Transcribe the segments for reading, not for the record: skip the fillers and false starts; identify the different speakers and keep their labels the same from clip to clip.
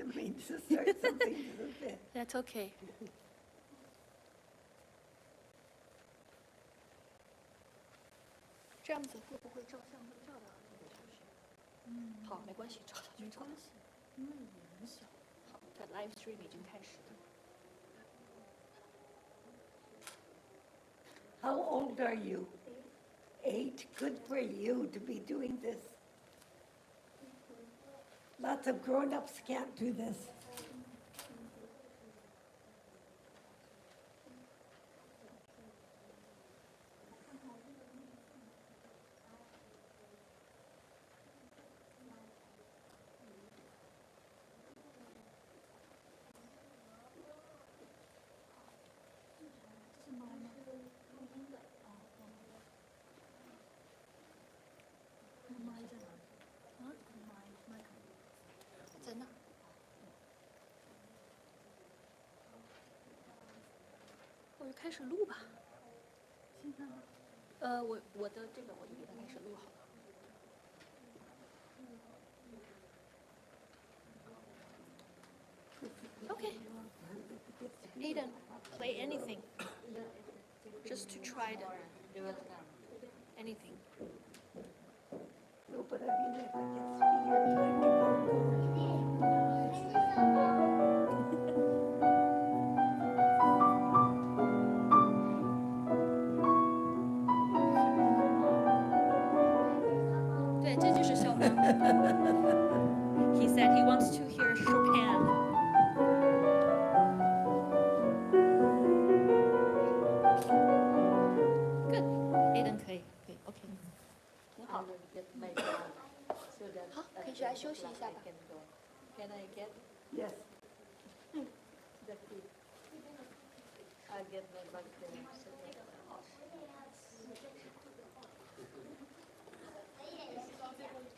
Speaker 1: didn't mean to start something to the bit.
Speaker 2: That's okay. 这样子会不会照相会照到好，没关系，照就照。没关系，因为也很小。好，这 live stream 已经开始了。
Speaker 1: How old are you? 8. Good for you to be doing this. Lots of grown-ups can't do this.
Speaker 2: Mine 在那。我就开始录吧。现在吗？我的这个我就给它开始录好了。Okay. Aiden, play anything. Just to try anything.
Speaker 1: No, but I mean, if it gets to be your time, you go.
Speaker 2: He said he wants to hear Chopin. Good. Aiden 可以 OK 挺好。好，可以来休息一下吧。Can I get?
Speaker 1: Yes.
Speaker 2: The key. I get my back there.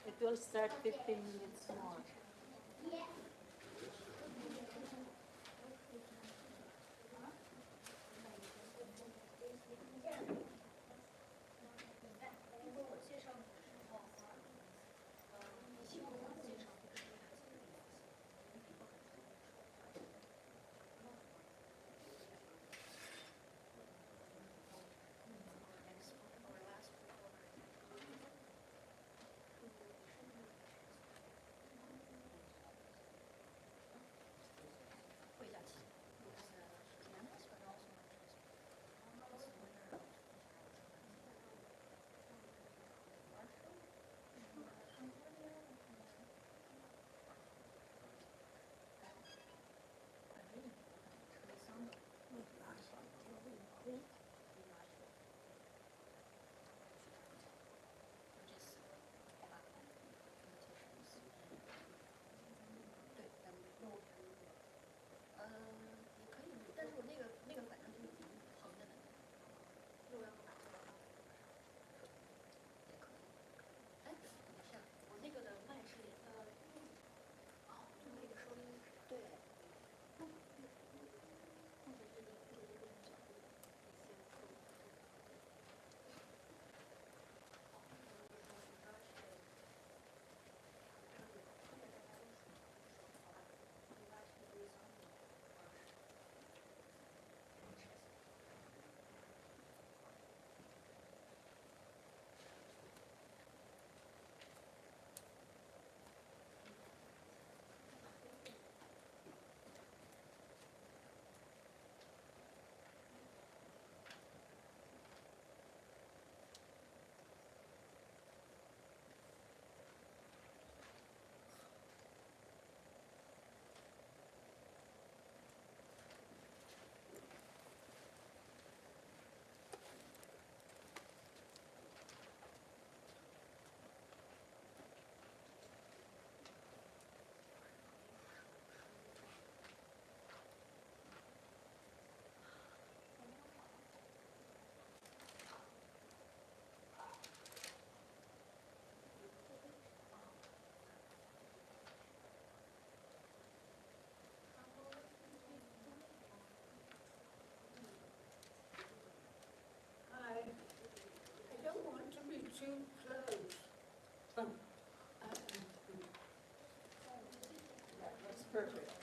Speaker 2: It will start 15 minutes more.
Speaker 1: Perfect.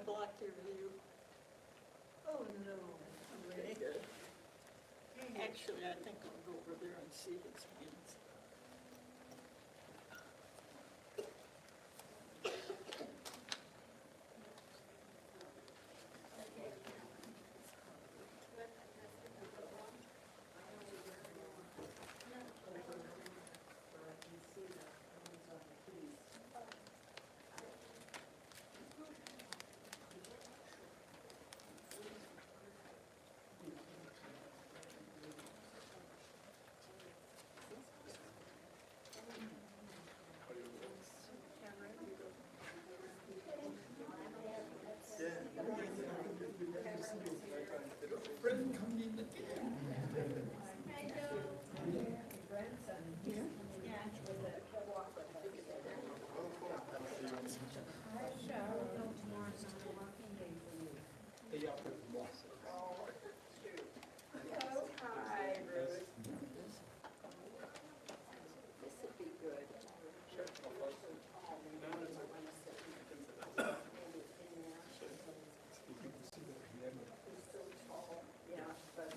Speaker 3: block your view. Oh, no. Ready?
Speaker 1: Actually, I think I'll go over there and see his hands. Friend coming in again.
Speaker 3: Hi, Bruce. This would be good. Yeah, but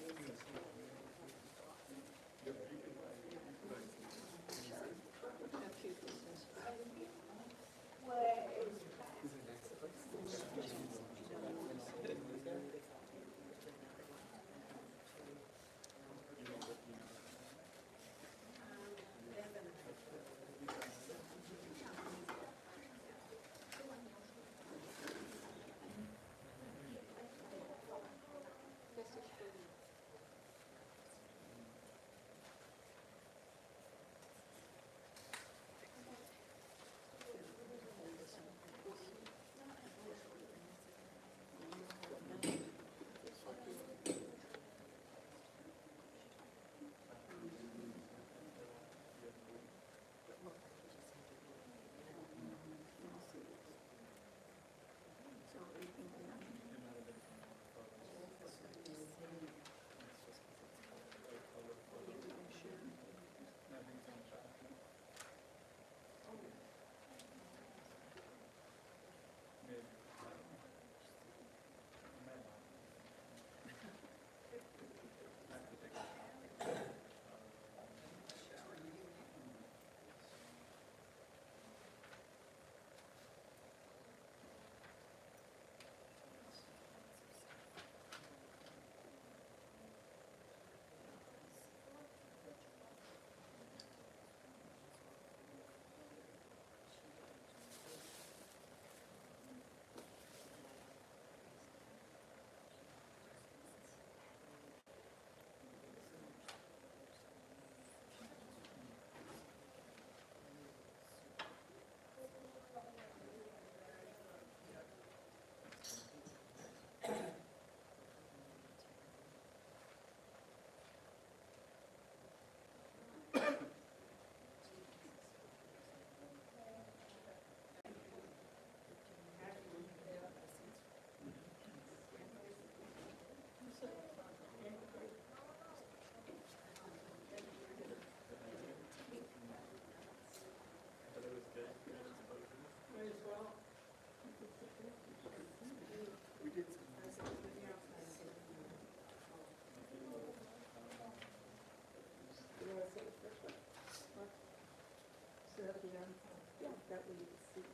Speaker 3: yeah, that way you can see.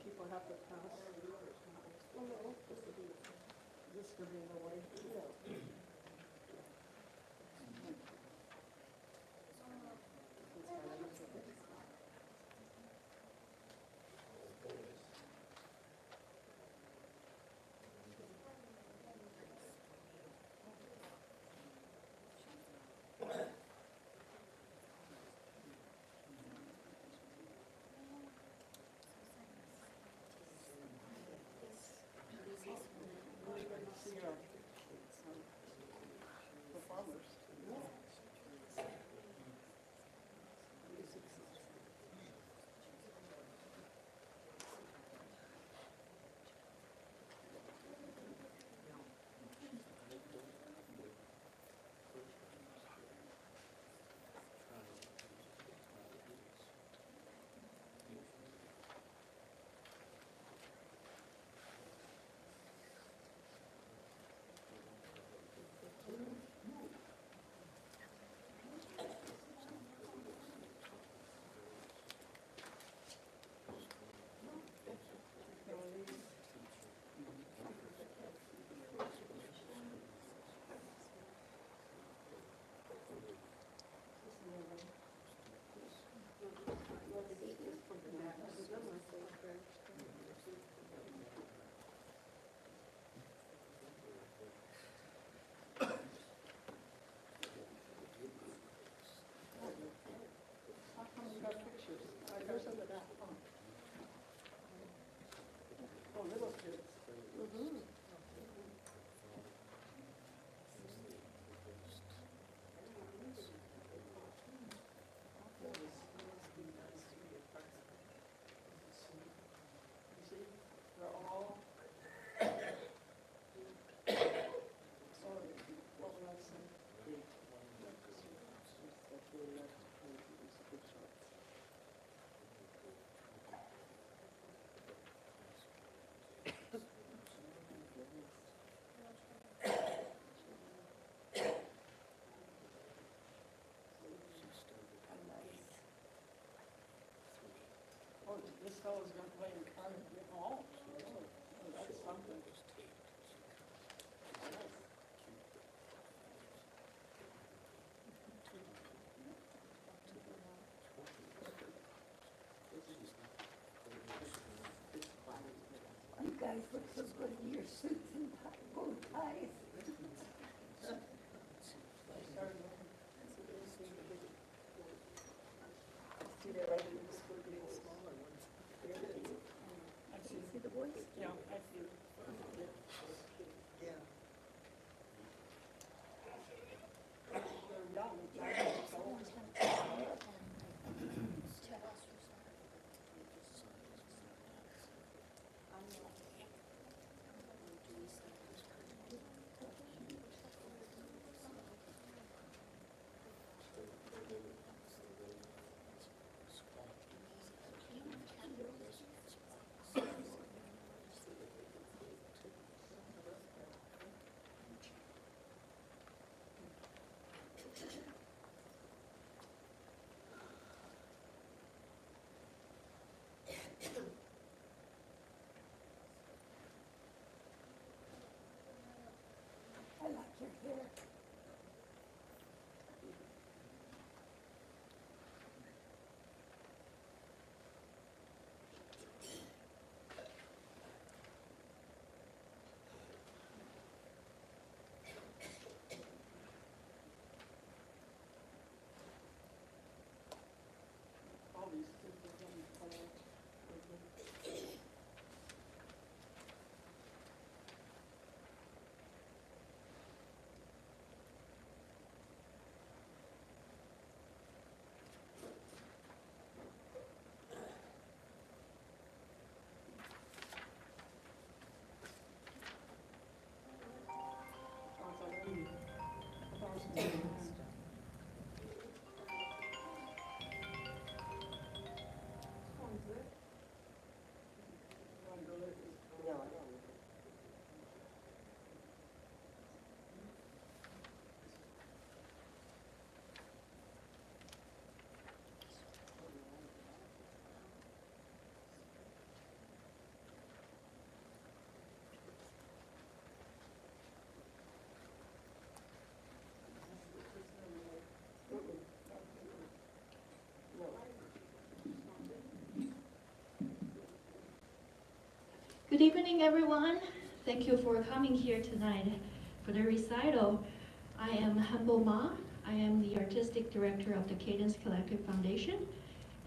Speaker 3: People have to pass. Oh, no, this could be in the way. Yeah. fellows gonna play in Carnegie Hall. Really? Oh, that's something.
Speaker 1: You guys look so good in your suits and bow ties.
Speaker 3: See that right in the school getting smaller ones. I see.
Speaker 1: See the boys?
Speaker 3: Yeah, I see. Yeah. They're young, it's all-
Speaker 1: I like your hair.
Speaker 3: all these different plans. Sounds like me.
Speaker 2: Good evening, everyone. Thank you for coming here tonight for the recital. I am Humble Ma. I am the artistic director of the Cadence Collective Foundation.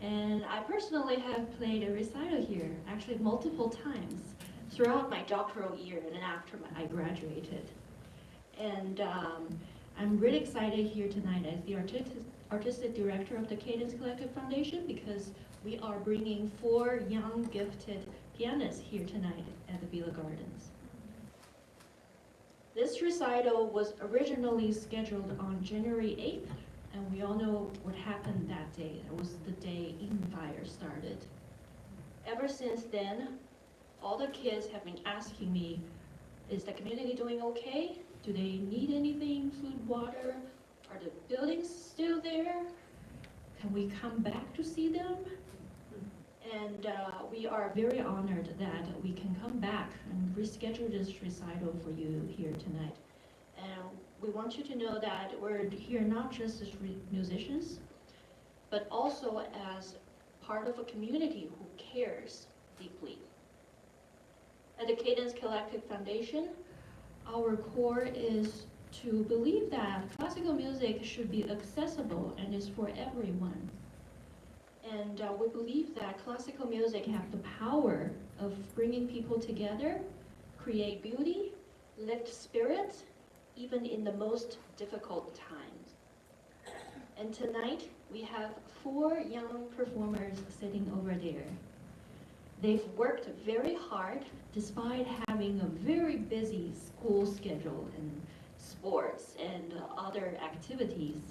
Speaker 2: And I personally have played a recital here, actually multiple times, throughout my doctoral year and after I graduated. And I'm really excited here tonight as the artistic director of the Cadence Collective Foundation because we are bringing 4 young, gifted pianists here tonight at the Villa Gardens. This recital was originally scheduled on January 8th, and we all know what happened that day. It was the day Eaton Fire started. Ever since then, all the kids have been asking me, is the community doing okay? Do they need anything, food, water? Are the buildings still there? Can we come back to see them? And we are very honored that we can come back and reschedule this recital for you here tonight. And we want you to know that we're here not just as musicians, but also as part of a community who cares deeply. At the Cadence Collective Foundation, our core is to believe that classical music should be accessible and is for everyone. And we believe that classical music has the power of bringing people together, create beauty, lift spirits, even in the most difficult times. And tonight, we have 4 young performers sitting over there. They've worked very hard despite having a very busy school schedule and sports and other activities.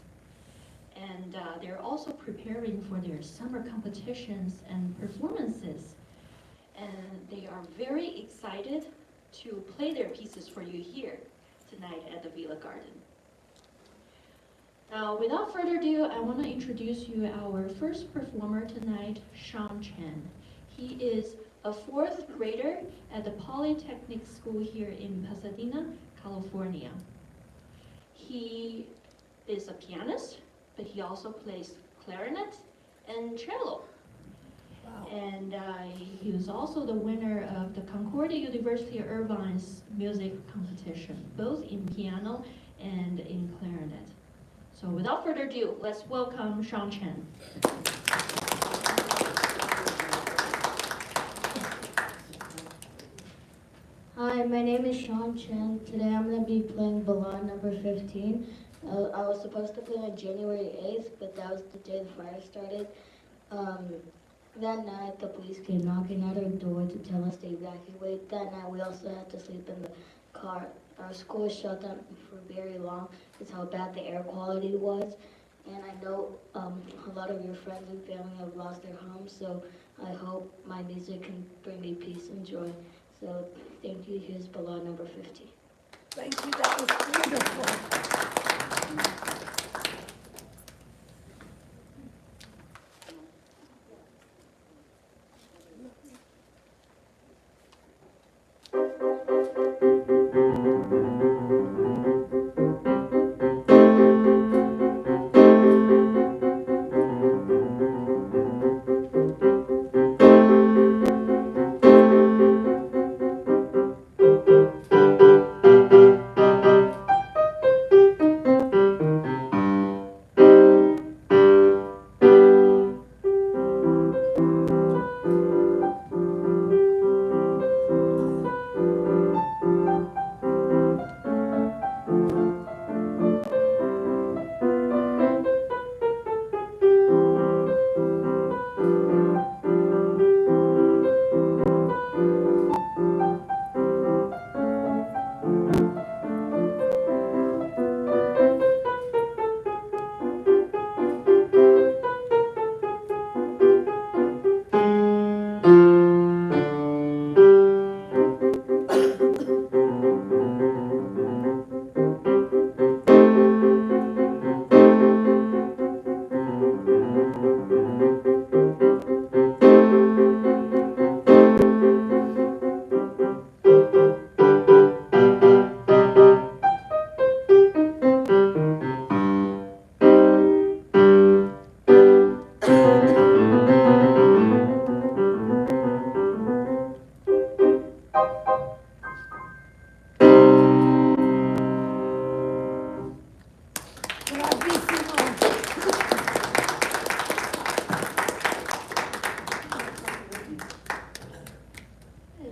Speaker 2: And they're also preparing for their summer competitions and performances. And they are very excited to play their pieces for you here tonight at the Villa Garden. Now, without further ado, I want to introduce you our first performer tonight, Sean Chen. He is a fourth grader at the Polytechnic School here in Pasadena, California. He is a pianist, but he also plays clarinet and cello.
Speaker 1: Wow.
Speaker 2: And he was also the winner of the Concordia University Irvine's music competition, both in piano and in clarinet. So without further ado, let's welcome Sean Chen.
Speaker 4: Hi, my name is Sean Chen. Today I'm going to be playing Ballon number 15. I was supposed to play on January 8th, but that was the day the fire started. That night the police came knocking at our door to tell us to evacuate. That night we also had to sleep in the car. Our school was shut down for very long. It's how bad the air quality was. And I know a lot of your friends and family have lost their homes, so I hope my music can bring me peace and joy. So thank you. Here's Ballon number 50.
Speaker 1: Thank you, that was wonderful.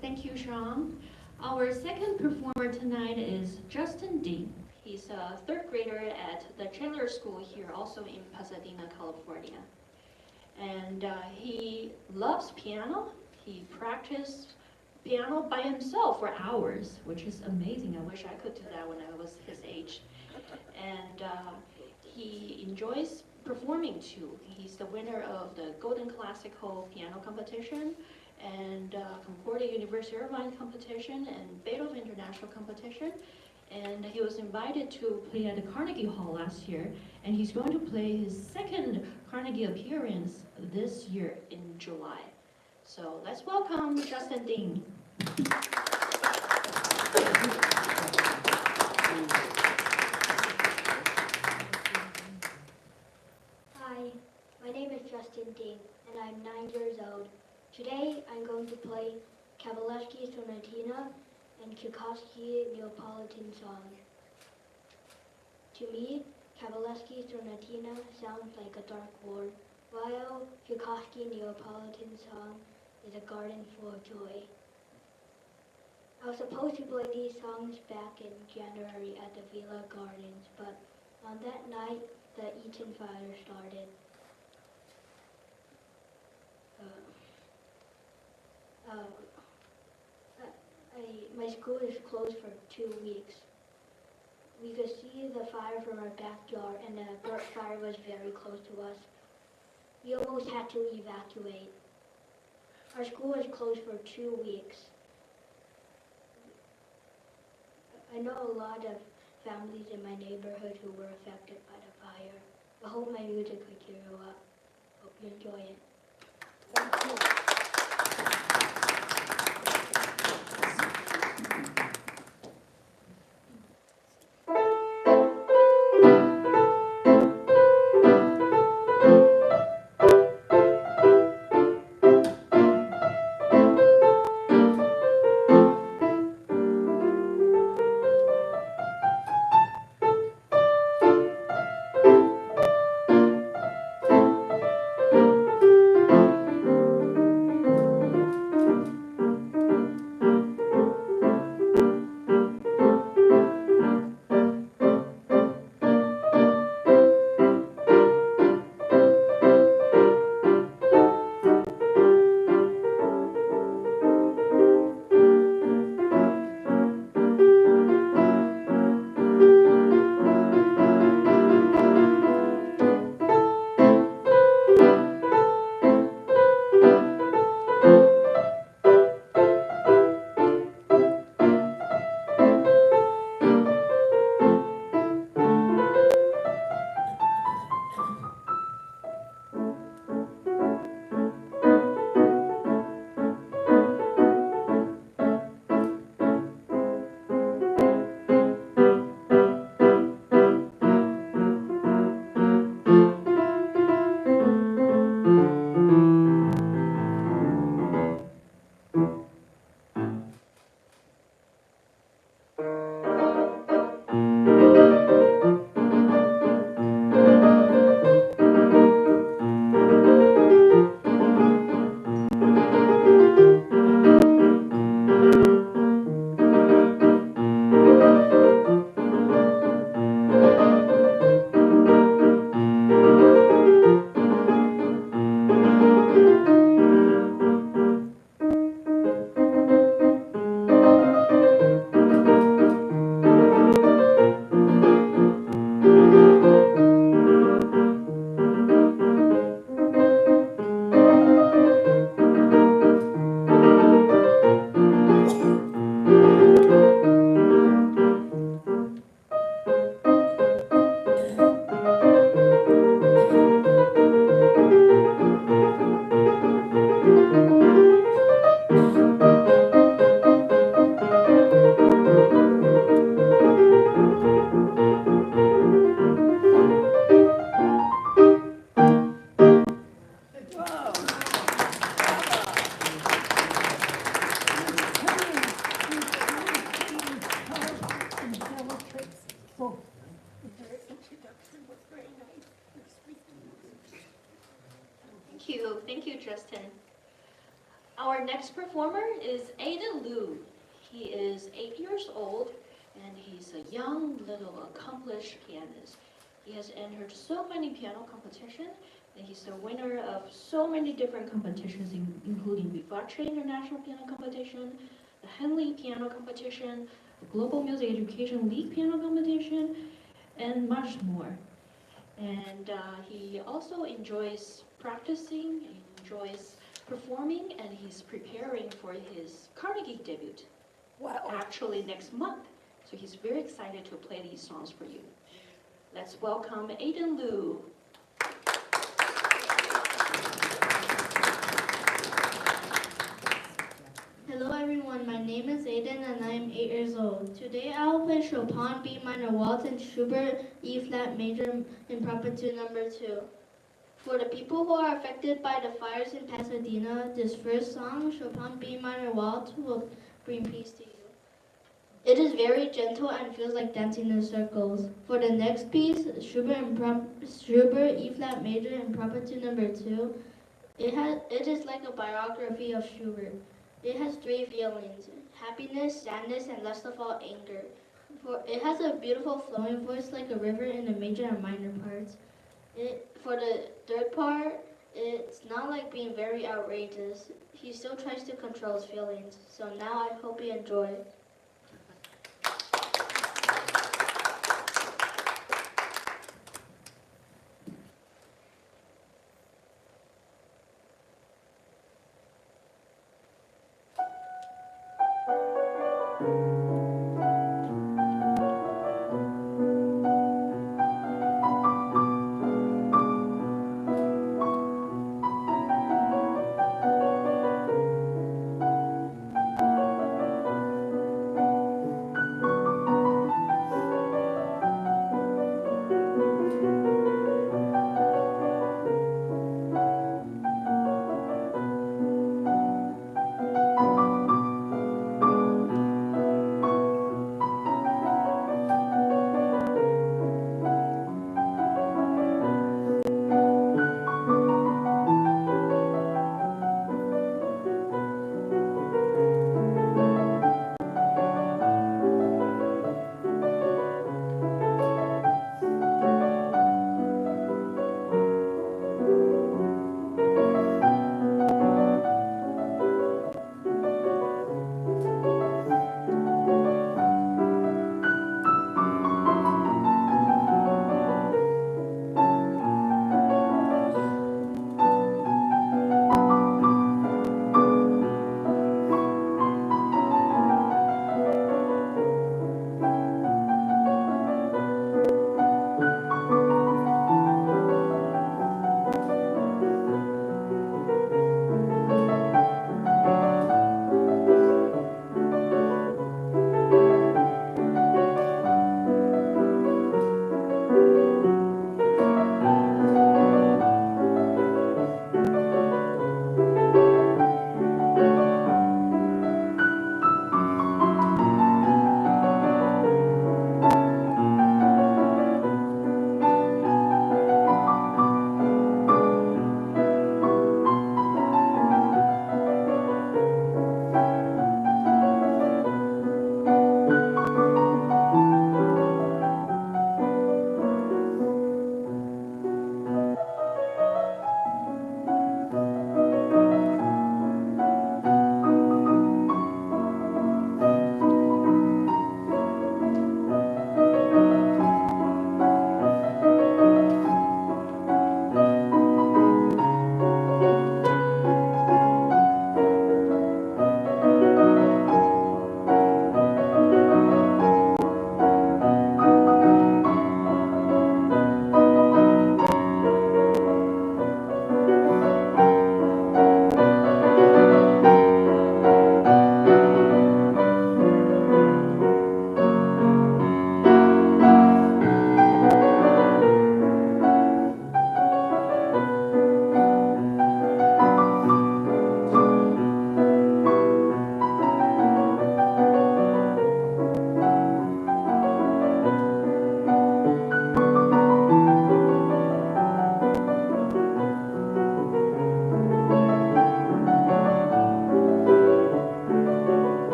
Speaker 2: Thank you, Sean. Our second performer tonight is Justin Dean. He's a third grader at the Chandler School here, also in Pasadena, California. And he loves piano. He practiced piano by himself for hours, which is amazing. I wish I could do that when I was his age. And he enjoys performing too. He's the winner of the Golden Classical Piano Competition and Concordia University Irvine Competition and Beethoven International Competition. And he was invited to play at the Carnegie Hall last year, and he's going to play his second Carnegie appearance this year in July. So let's welcome Justin Dean.
Speaker 4: Hi, my name is Justin Dean, and I'm 9 years old. Today I'm going to play Kavalevsky Sonatina and Tchaikovsky Neapolitan Song. To me, Kavalevsky Sonatina sounds like a dark ward, while Tchaikovsky Neapolitan Song is a garden full of joy. I was supposed to play these songs back in January at the Villa Gardens, but on that night, the Eaton Fire started. My school is closed for 2 weeks. We could see the fire from our backyard, and the fire was very close to us. We almost had to evacuate. Our school is closed for 2 weeks. I know a lot of families in my neighborhood who were affected by the fire. I hope my music could cheer you up. Hope you enjoy it.
Speaker 1: Thank you. very nice. You're speaking.
Speaker 2: Thank you, Justin. Our next performer is Aiden Liu. He is 8 years old, and he's a young, little, accomplished pianist. He has entered so many piano competitions, and he's the winner of so many different competitions, including Vivace International Piano Competition, the Henley Piano Competition, the Global Music Education League Piano Competition, and much more. And he also enjoys practicing, he enjoys performing, and he's preparing for his Carnegie debut,
Speaker 1: Wow.
Speaker 2: actually next month. So he's very excited to play these songs for you. Let's welcome Aiden Liu.
Speaker 4: Hello everyone, my name is Aiden and I am 8 years old. Today I will play Chopin B minor waltz and Schubert E flat major impromptu number 2. For the people who are affected by the fires in Pasadena, this first song, Chopin B minor waltz, will bring peace to you. It is very gentle and feels like dancing in circles. For the next piece, Schubert E flat major impromptu number 2, it is like a biography of Schubert. It has 3 feelings: happiness, sadness, and last of all, anger. It has a beautiful flowing voice like a river in the major and minor parts. For the third part, it's not like being very outrageous. He still tries to control his feelings. So now I hope you enjoy.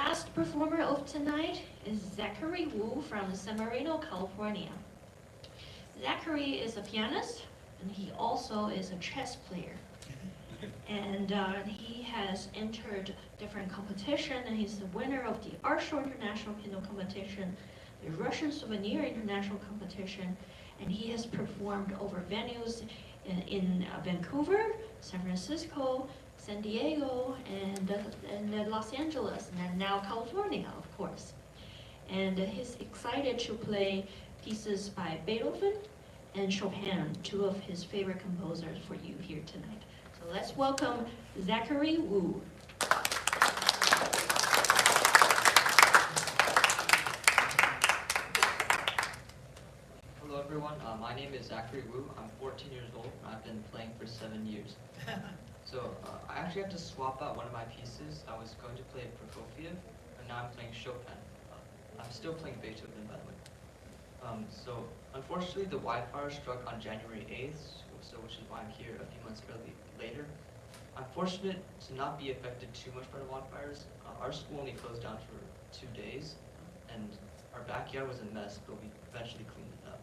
Speaker 2: last performer of tonight is Zachary Wu from San Marino, California. Zachary is a pianist, and he also is a chess player. And he has entered different competition, and he's the winner of the Art Show International Piano Competition, the Russian Souvenir International Competition, and he has performed over venues in Vancouver, San Francisco, San Diego, and Los Angeles, and now California, of course. And he's excited to play pieces by Beethoven and Chopin, two of his favorite composers, for you here tonight. So let's welcome Zachary Wu.
Speaker 5: Hello everyone, my name is Zachary Wu. I'm 14 years old and I've been playing for 7 years. So I actually have to swap out one of my pieces. I was going to play Prokofiev and now I'm playing Chopin. I'm still playing Beethoven, by the way. So unfortunately the wildfire struck on January 8th, which is why I'm here a few months later. I'm fortunate to not be affected too much by the wildfires. Our school only closed down for 2 days and our backyard was a mess, but we eventually cleaned it up.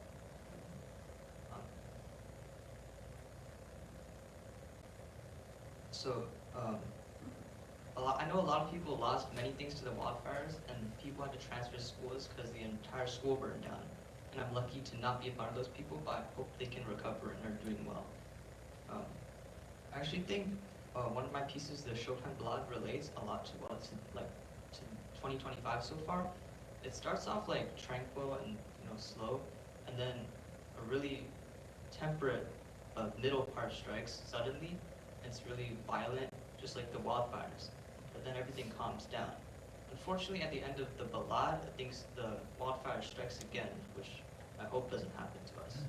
Speaker 5: I know a lot of people lost many things to the wildfires, and people had to transfer schools because the entire school burned down. And I'm lucky to not be a part of those people, but I hope they can recover and are doing well. I actually think one of my pieces, the Chopin Ballade, relates a lot to to 2025 so far. It starts off like tranquil and slow, and then a really temperate middle part strikes suddenly. It's really violent, just like the wildfires, but then everything calms down. Unfortunately, at the end of the ballade, I think the wildfire strikes again, which I hope doesn't happen to us.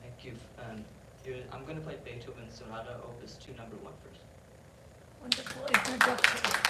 Speaker 5: Thank you. I'm going to play Beethoven Sonata Opus 2 number 1 first.
Speaker 1: Wonderful introduction.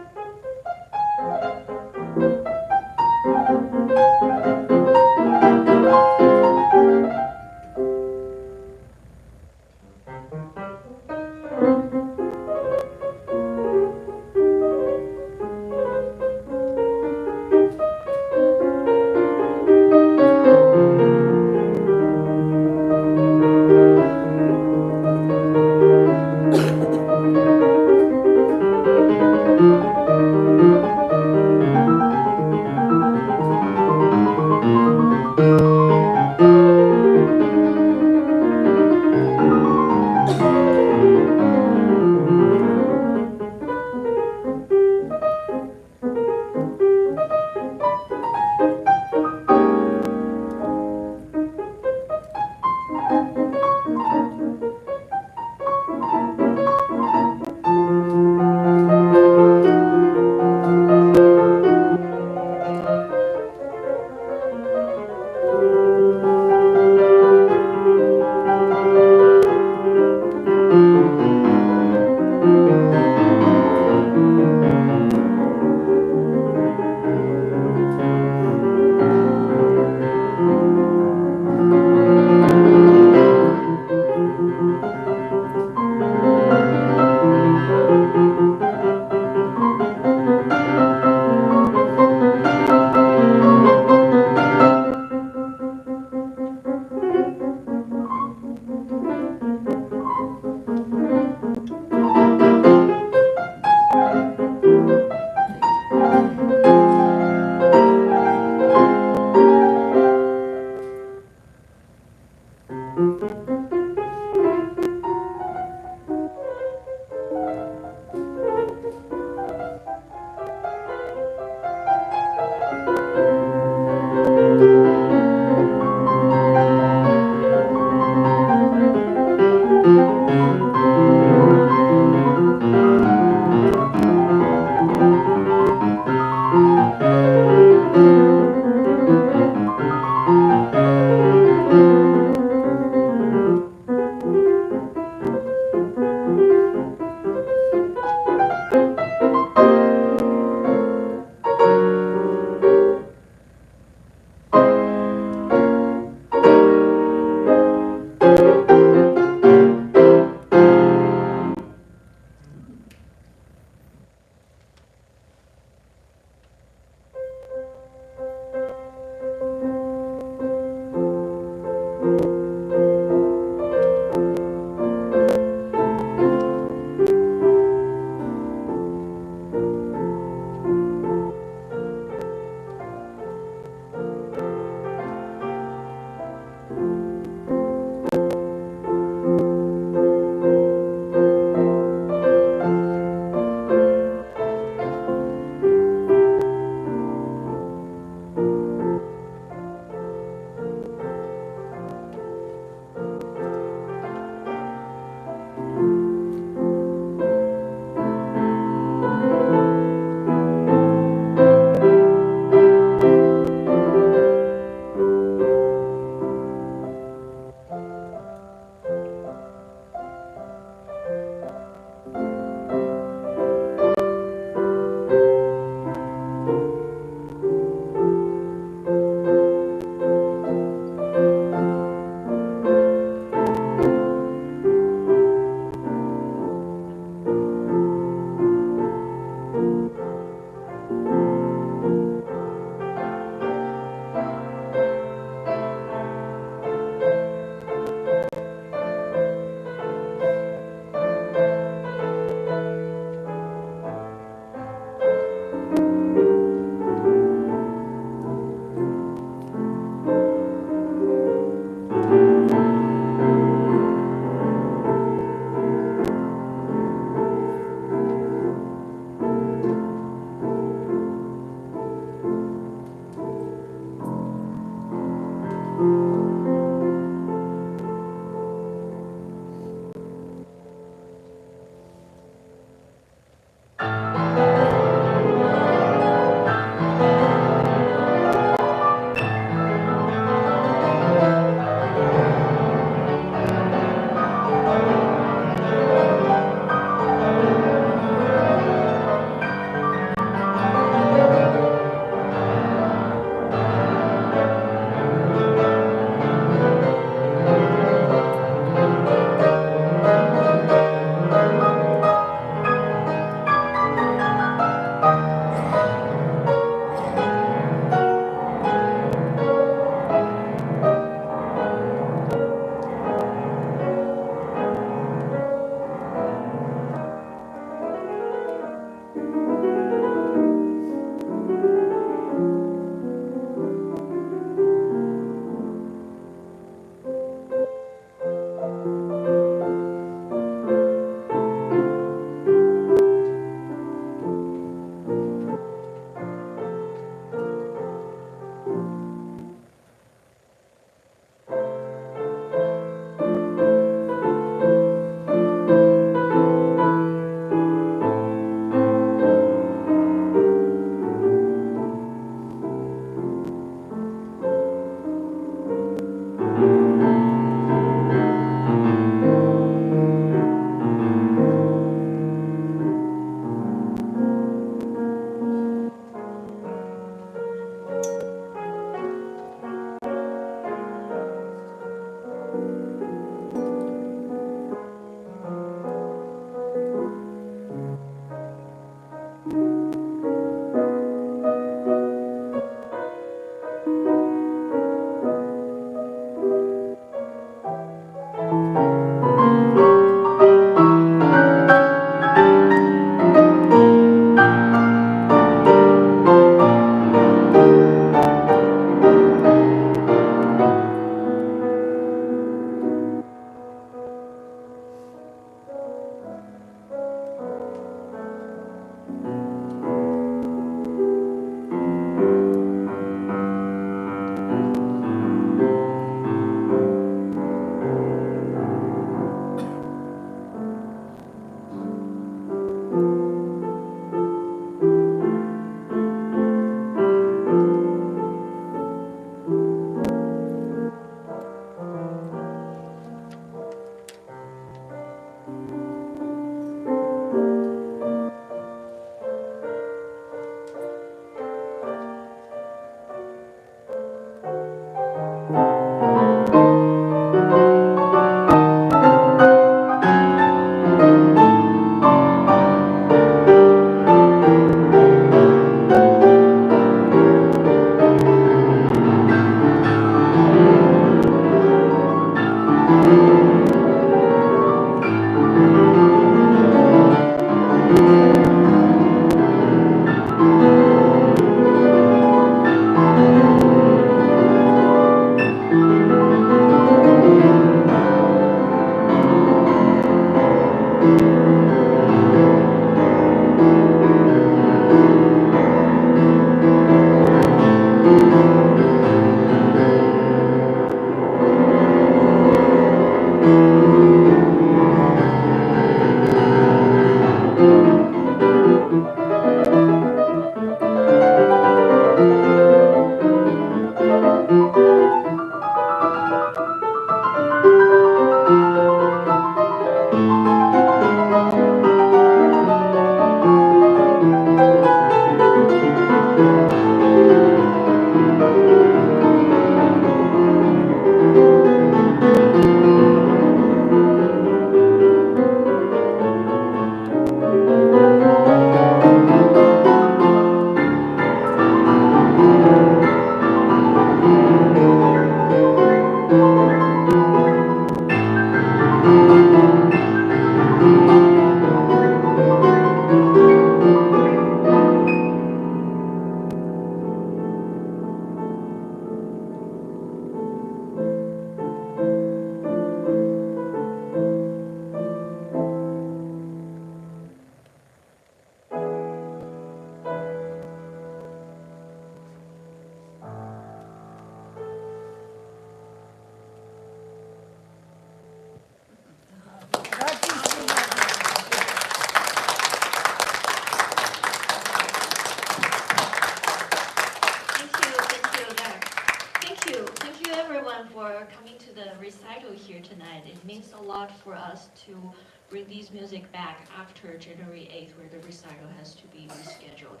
Speaker 2: are coming to the recital here tonight. It means a lot for us to bring these music back after January 8th, where the recital has to be rescheduled.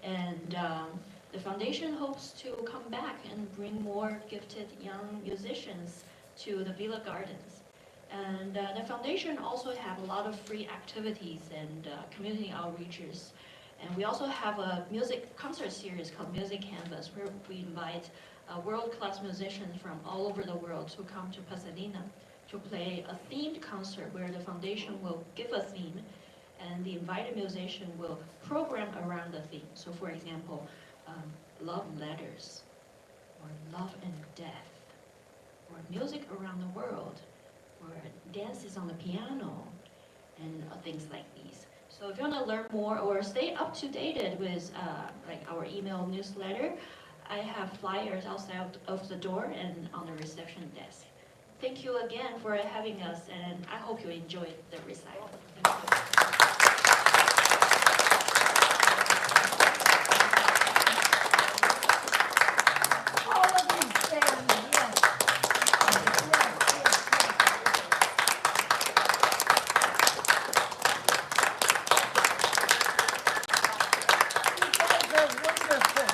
Speaker 2: And the foundation hopes to come back and bring more gifted young musicians to the Villa Gardens. And the foundation also have a lot of free activities and community outreaches. And we also have a music concert series called Music Canvas, where we invite world-class musicians from all over the world to come to Pasadena to play a themed concert where the foundation will give a theme and the invited musician will program around the theme. So for example, love letters, or love and death, or music around the world, or dances on the piano, and things like these. So if you want to learn more or stay up to date with like our email newsletter, I have flyers outside of the door and on the reception desk. Thank you again for having us, and I hope you enjoyed the recital. Thank you.
Speaker 1: All of you stand, yes. You guys are wonderful.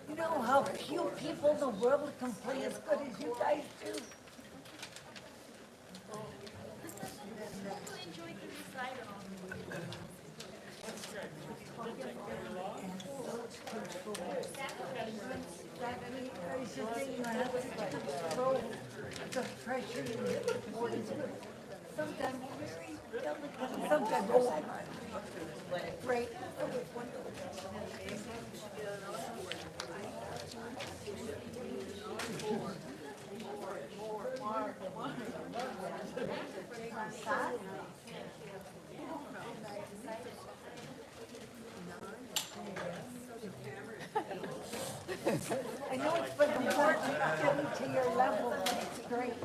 Speaker 1: You know how few people in the world can play as good as you guys do? Exactly. I was just saying, I have to control the pressure in the voice. Sometimes very delicate, sometimes great. It was wonderful. I know it's been important getting to your level, but it's great.